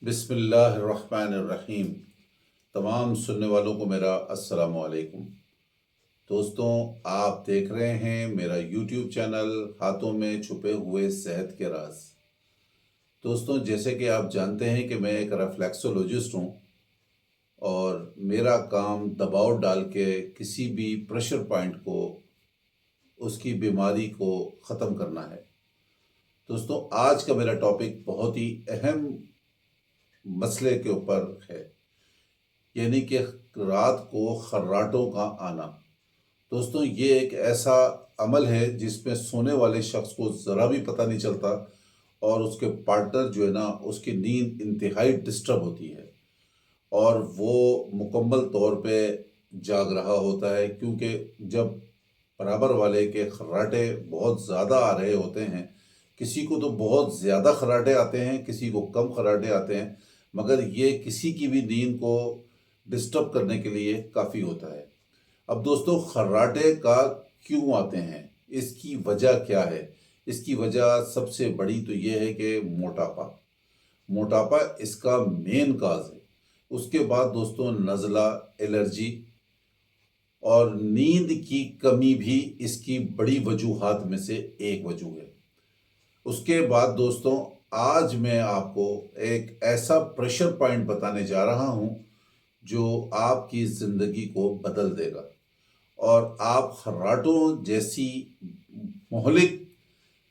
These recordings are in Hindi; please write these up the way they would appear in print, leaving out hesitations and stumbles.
बिस्मिल्लाहिर्रहमानिर्रहीम। तमाम सुनने वालों को मेरा अस्सलामु अलैकुम। दोस्तों, आप देख रहे हैं मेरा यूट्यूब चैनल हाथों में छुपे हुए सेहत के राज। दोस्तों, जैसे कि आप जानते हैं कि मैं एक रेफ्लेक्सोलॉजिस्ट हूँ और मेरा काम दबाव डाल के किसी भी प्रेशर पॉइंट को, उसकी बीमारी को ख़त्म करना है। दोस्तों, आज का मेरा टॉपिक बहुत ही अहम मसले के ऊपर है, यानी कि रात को खर्राटों का आना। दोस्तों, ये एक ऐसा अमल है जिसमें सोने वाले शख्स को ज़रा भी पता नहीं चलता और उसके पार्टनर जो है ना, उसकी नींद इंतहाई डिस्टर्ब होती है और वो मुकम्मल तौर पे जाग रहा होता है, क्योंकि जब बराबर वाले के खर्राटे बहुत ज़्यादा आ रहे होते हैं, किसी को तो बहुत ज़्यादा खर्राटे आते हैं, किसी को कम खर्राटे आते हैं, मगर ये किसी की भी नींद को डिस्टर्ब करने के लिए काफ़ी होता है। अब दोस्तों, खर्राटे का क्यों आते हैं, इसकी वजह क्या है? इसकी वजह सबसे बड़ी तो ये है कि मोटापा। मोटापा इसका मेन काज है। उसके बाद दोस्तों नज़ला, एलर्जी और नींद की कमी भी इसकी बड़ी वजूहात में से एक वजह है। उसके बाद दोस्तों, आज मैं आपको एक ऐसा प्रेशर पॉइंट बताने जा रहा हूं जो आपकी ज़िंदगी को बदल देगा और आप खर्राटों जैसी मोहलिक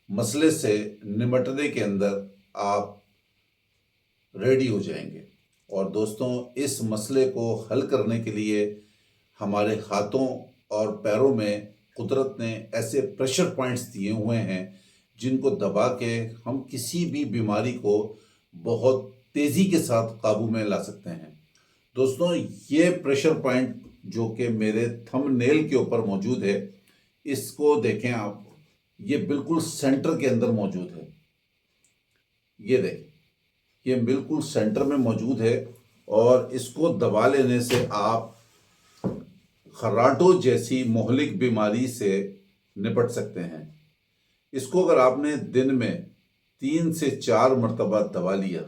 मसले से निपटने के अंदर आप रेडी हो जाएंगे। और दोस्तों, इस मसले को हल करने के लिए हमारे हाथों और पैरों में कुदरत ने ऐसे प्रेशर पॉइंट्स दिए हुए हैं जिनको दबा के हम किसी भी बीमारी को बहुत तेज़ी के साथ काबू में ला सकते हैं। दोस्तों, ये प्रेशर पॉइंट जो कि मेरे थंबनेल के ऊपर मौजूद है, इसको देखें आप, ये बिल्कुल सेंटर के अंदर मौजूद है। ये देखें, ये बिल्कुल सेंटर में मौजूद है और इसको दबा लेने से आप खर्राटों जैसी मोहलिक बीमारी से निपट सकते हैं। इसको अगर आपने दिन में 3 से 4 मरतबा दबा लिया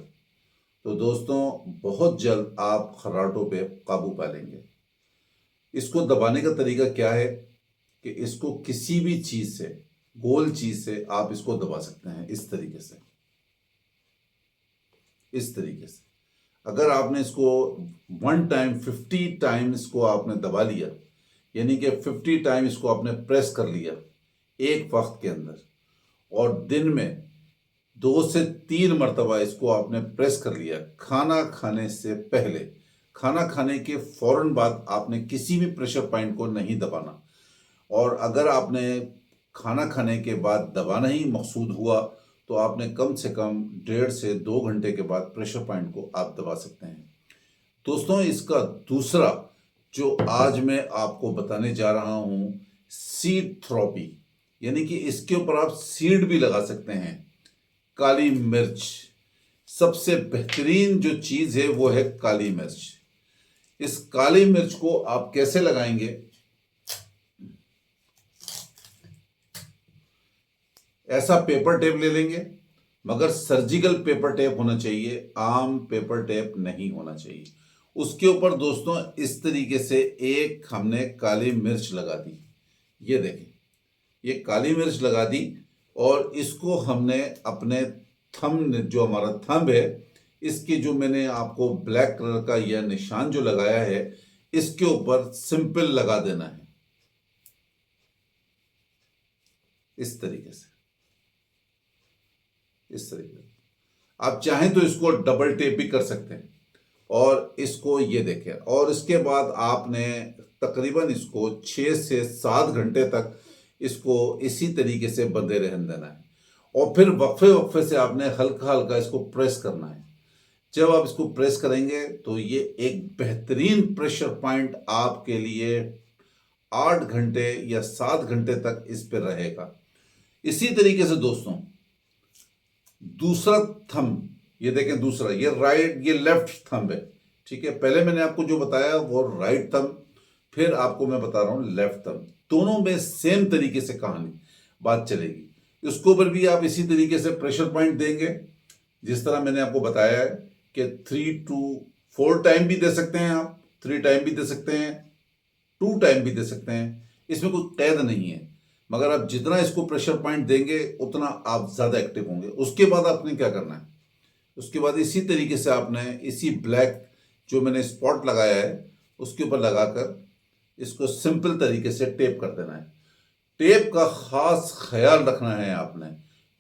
तो दोस्तों बहुत जल्द आप खर्राटों पे काबू पा लेंगे। इसको दबाने का तरीका क्या है कि इसको किसी भी चीज़ से, गोल चीज़ से आप इसको दबा सकते हैं। इस तरीके से, इस तरीके से अगर आपने इसको 1 टाइम 50 टाइम इसको आपने दबा लिया, यानी कि 50 टाइम इसको आपने प्रेस कर लिया एक वक्त के अंदर, और दिन में 2 से 3 मरतबा इसको आपने प्रेस कर लिया खाना खाने से पहले, खाना खाने के फ़ौरन बाद आपने किसी भी प्रेशर पॉइंट को नहीं दबाना। और अगर आपने खाना खाने के बाद दबाना ही मकसूद हुआ तो आपने कम से कम 1.5 से 2 घंटे के बाद प्रेशर पॉइंट को आप दबा सकते हैं। दोस्तों, इसका दूसरा जो आज मैं आपको बताने जा रहा हूँ, सीड थेरेपी, यानी कि इसके ऊपर आप सीड भी लगा सकते हैं। काली मिर्च, सबसे बेहतरीन जो चीज़ है वो है काली मिर्च। इस काली मिर्च को आप कैसे लगाएंगे? ऐसा पेपर टेप ले लेंगे, मगर सर्जिकल पेपर टेप होना चाहिए, आम पेपर टेप नहीं होना चाहिए। उसके ऊपर दोस्तों इस तरीके से एक हमने काली मिर्च लगा दी। ये देखें, ये काली मिर्च लगा दी और इसको हमने अपने थंब, जो हमारा थंब है, इसके जो मैंने आपको ब्लैक कलर का यह निशान जो लगाया है, इसके ऊपर सिंपल लगा देना है। इस तरीके से, इस तरीके से आप चाहें तो इसको डबल टेप भी कर सकते हैं। और इसको ये देखें, और इसके बाद आपने तकरीबन इसको 6 से 7 घंटे तक इसको इसी तरीके से बंधे रहने देना है और फिर वक्फे वक्फे से आपने हल्का हल्का इसको प्रेस करना है। जब आप इसको प्रेस करेंगे तो ये एक बेहतरीन प्रेशर पॉइंट आपके लिए 8 घंटे या 7 घंटे तक इस पर रहेगा। इसी तरीके से दोस्तों, दूसरा थंब, ये देखें, दूसरा, ये राइट, ये लेफ्ट थंब है, ठीक है। पहले मैंने आपको जो बताया वो राइट थंब, फिर आपको मैं बता रहा हूँ लेफ्ट थंब। दोनों में सेम तरीके से कहानी बात चलेगी। इसके ऊपर भी आप इसी तरीके से प्रेशर पॉइंट देंगे जिस तरह मैंने आपको बताया है। कि 3 to 4 टाइम भी दे सकते हैं, आप 3 टाइम भी दे सकते हैं, 2 टाइम भी दे सकते हैं, इसमें कोई कैद नहीं है। मगर आप जितना इसको प्रेशर पॉइंट देंगे उतना आप ज़्यादा एक्टिव होंगे। उसके बाद आपने क्या करना है, उसके बाद इसी तरीके से आपने इसी ब्लैक जो मैंने स्पॉट लगाया है उसके ऊपर लगाकर इसको सिंपल तरीके से टेप कर देना है। टेप का खास ख्याल रखना है आपने,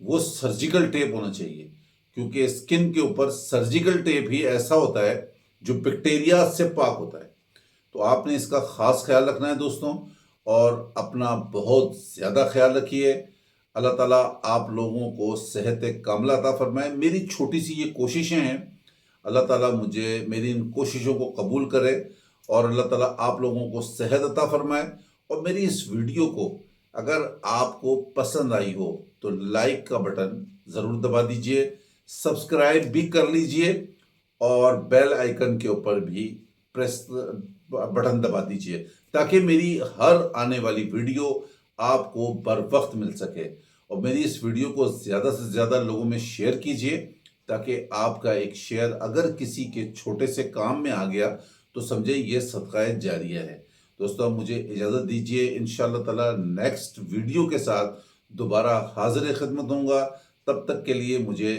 वो सर्जिकल टेप होना चाहिए, क्योंकि स्किन के ऊपर सर्जिकल टेप ही ऐसा होता है जो बैक्टीरिया से पाक होता है। तो आपने इसका खास ख्याल रखना है दोस्तों, और अपना बहुत ज़्यादा ख्याल रखिए। अल्लाह ताला आप लोगों को सेहत कामिला अता फरमाए। मेरी छोटी सी ये कोशिशें हैं, अल्लाह ताला मुझे मेरी इन कोशिशों को कबूल करे और अल्लाह ताला आप लोगों को सेहत अता फरमाए। और मेरी इस वीडियो को अगर आपको पसंद आई हो तो लाइक का बटन ज़रूर दबा दीजिए, सब्सक्राइब भी कर लीजिए और बेल आइकन के ऊपर भी प्रेस बटन दबा दीजिए, ताकि मेरी हर आने वाली वीडियो आपको बर वक्त मिल सके। और मेरी इस वीडियो को ज़्यादा से ज़्यादा लोगों में शेयर कीजिए, ताकि आपका एक शेयर अगर किसी के छोटे से काम में आ गया तो समझे ये सदका जारिया है। दोस्तों अब मुझे इजाज़त दीजिए, इंशाअल्लाह ताला नेक्स्ट वीडियो के साथ दोबारा हाजिर खिदमत होऊंगा। तब तक के लिए मुझे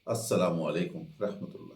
अस्सलामु अलैकुम रहमतुल्लाह।